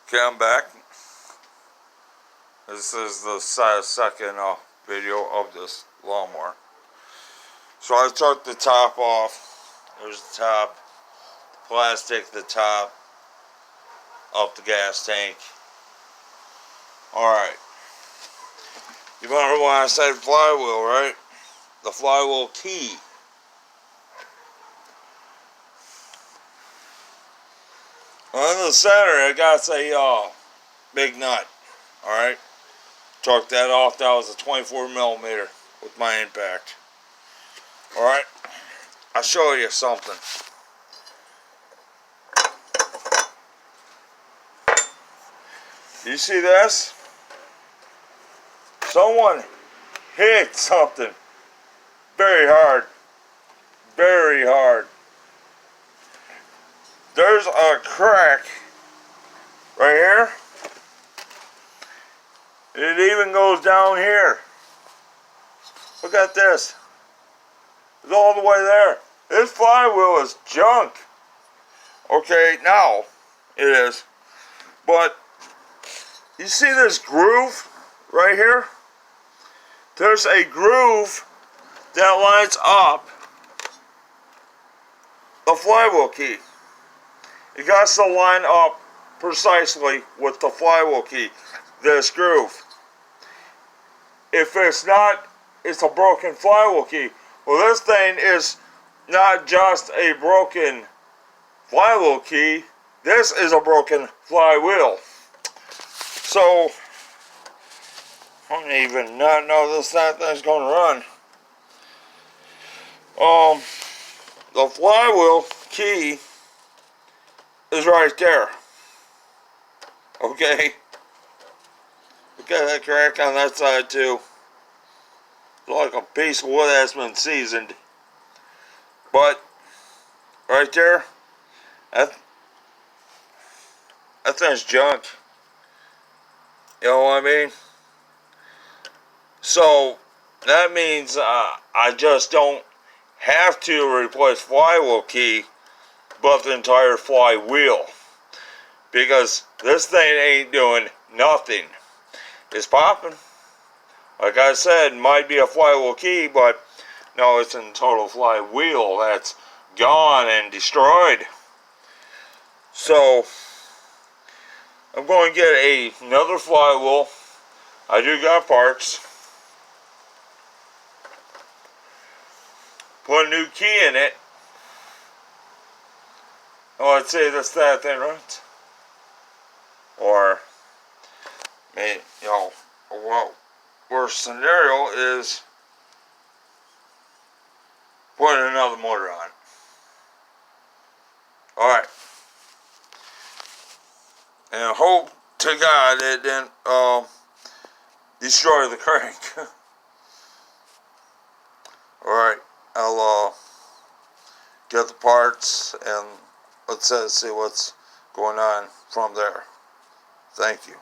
Okay, I'm back. This is the second video of this lawnmower. So I took the top off. There's the top, the plastic, the top, up the gas tank. Alright. You remember when I said flywheel, right? The flywheel key. On the center, it got a big nut. Alright. Took that off. That was a 24 millimeter with my impact. Alright. I'll show you something. You see this? Someone hit something very hard. Very hard. There's a crack right here. It even goes down here. Look at this. It's all the way there. This flywheel is junk. Okay, now it is. But you see this groove right here? There's a groove that lines up the flywheel key. It got to line up precisely with the flywheel key, this groove. If it's not, it's a broken flywheel key. Well, this thing is not just a broken flywheel key, this is a broken flywheel. So, I don't even not know that thing's going to run. The flywheel key is right there. Okay? Look at that crack on that side too. It's like a piece of wood that's been seasoned. But, right there, that thing's junk. You know what I mean? So, that means I just don't have to replace flywheel key, but the entire flywheel. Because this thing ain't doing nothing. It's popping. Like I said, it might be a flywheel key, but no, it's a total flywheel that's gone and destroyed. So, I'm going to get another flywheel. I do got parts. Put a new key in it. Oh, let's say that thing runs. Or, maybe, well, worst scenario is putting another motor on. Alright. And hope to God it didn't destroy the crank. Alright, I'll get the parts and let's see what's going on from there. Thank you.